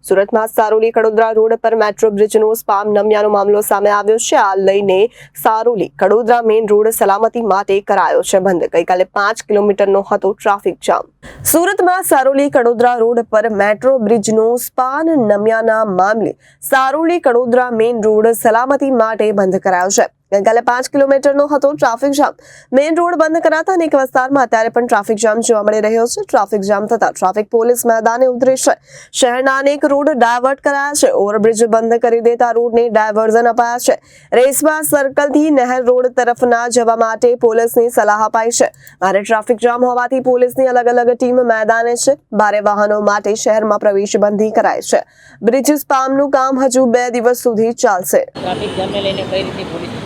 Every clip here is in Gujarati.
સુરતમાં સારોલી કડોદરા રોડ પર મેટ્રો બ્રિજનો સ્પામ નમ્યાનો મામલો સામે આવ્યો છે। આ લઈને સારોલી કડોદરા મેઇન રોડ સલામતી માટે કરાયો છે બંધ। ગઈકાલે 5 કિલોમીટરનો હતો ટ્રાફિક જામ। સુરતમાં સારોલી કડોદરા રોડ પર મેટ્રો બ્રિજનો સ્પાન નમ્યાના મામલે સારોલી કડોદરા મેઇન રોડ સલામતી માટે બંધ કરાયો છે। ગઈકાલે 5 કિલોમીટરનો હતો ટ્રાફિક જામ। મેઇન રોડ બંધ કરાતા અનેક વિસ્તારમાં અત્યારે પણ ટ્રાફિક જામ જોવા મળી રહ્યો છે। ટ્રાફિક જામ થતા ટ્રાફિક પોલીસ મેદાને ઉતરી છે। શહેરના અનેક રોડ ડાયવર્ટ કરાયા છે। ઓવરબ્રિજ બંધ કરી દેતા રોડને ડાયવર્ઝન અપાયા છે। રેસવા સર્કલથી નહેર રોડ તરફના જવા માટે પોલીસની સલાહ અપાઈ છે। ભારે ટ્રાફિક જામ હોવાથી પોલીસની અલગ અલગ ટીમ મેદાને છે। ભારે વાહનો માટે શહેરમાં પ્રવેશબંધી કરાઈ છે। બ્રિજ સ્પામનું કામ હજુ 2 દિવસ સુધી ચાલશે। ટ્રાફિક જામને લઈને કઈ રીતે પોલીસ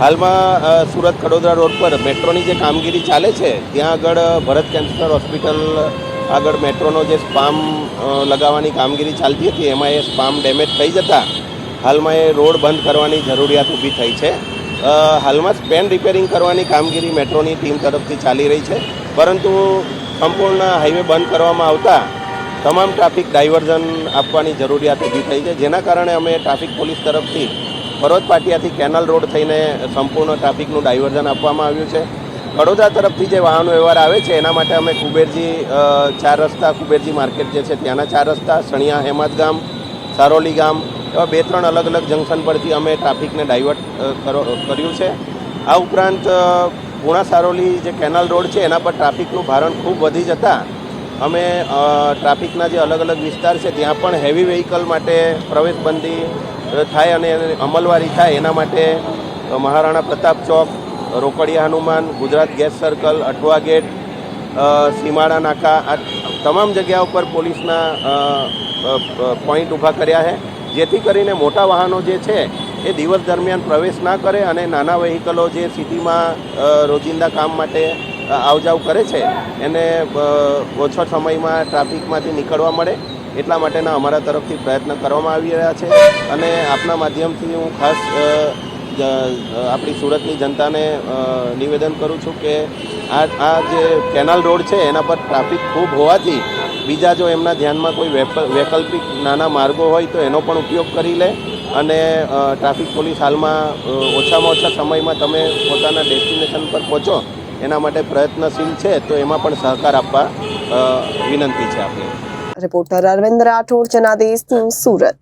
હાલમાં સુરત કડોદરા રોડ પર મેટ્રોની જે કામગીરી ચાલે છે ત્યાં આગળ ભરત કેન્સર હોસ્પિટલ આગળ મેટ્રોનો જે સ્પામ લગાવવાની કામગીરી ચાલતી હતી એમાં એ સ્પામ ડેમેજ થઈ જતાં હાલમાં એ રોડ બંધ કરવાની જરૂરિયાત ઊભી થઈ છે। હાલમાં સ્પેન રિપેરિંગ કરવાની કામગીરી મેટ્રોની ટીમ તરફથી ચાલી રહી છે, પરંતુ સંપૂર્ણ હાઈવે બંધ કરવામાં આવતા તમામ ટ્રાફિક ડાયવર્ઝન આપવાની જરૂરિયાત ઊભી થઈ છે, જેના કારણે અમે ટ્રાફિક પોલીસ તરફથી પર્વત પાટિયાથી કેનાલ રોડ થઈને સંપૂર્ણ ટ્રાફિકનું ડાયવર્ઝન આપવામાં આવ્યું છે। કડોદરા તરફથી જે વાહનો વ્યવહાર આવે છે એના માટે અમે કુબેરજી 4 રસ્તા, કુબેરજી માર્કેટ જે છે ત્યાંના 4 રસ્તા, સણિયા હેમત ગામ, સારોલી ગામ એવા 2-3 અલગ અલગ જંકશન પરથી અમે ટ્રાફિકને ડાયવર્ટ કર્યું છે। આ ઉપરાંત પૂણા સારોલી જે કેનાલ રોડ છે એના પર ટ્રાફિકનું ભારણ ખૂબ વધી જતાં અમે ટ્રાફિકના જે અલગ અલગ વિસ્તાર છે ત્યાં પણ હેવી વ્હીકલ માટે પ્રવેશબંધી થાય અને અમલવારી થાય એના માટે Maharana Pratap Chowk, Rokadiya Hanuman, Gujarat gas circle, Athwa gate, Simada Naka આ તમામ જગ્યાઓ પર પોલીસના પોઈન્ટ ઊભા કર્યા છે, જેથી કરીને મોટા વાહનો જે છે એ દિવસ દરમિયાન પ્રવેશ ના કરે અને નાના વ્હીકલો જે સિટીમાં રોજિંદા કામ માટે આવજાવ કરે છે એને ઓછા સમયમાં ટ્રાફિકમાંથી નીકળવા મળે એટલા માટેના અમારા તરફથી પ્રયત્ન કરવામાં આવી રહ્યા છે। અને આપના માધ્યમથી હું ખાસ આપણી સુરતની જનતાને નિવેદન કરું છું કે આ જે કેનાલ રોડ છે એના પર ટ્રાફિક ખૂબ હોવાથી બીજા જો એમના ધ્યાનમાં કોઈ વૈકલ્પિક નાના માર્ગો હોય તો એનો પણ ઉપયોગ કરી લે અને ટ્રાફિક પોલીસ હાલમાં ઓછામાં ઓછા સમયમાં તમે પોતાના ડેસ્ટિનેશન પર પહોંચો એના માટે પ્રયત્નશીલ છે, તો એમાં પણ સહકાર આપવા વિનંતી છે આપણે। Reporter Arvind Rathod, Janadesh news, Surat.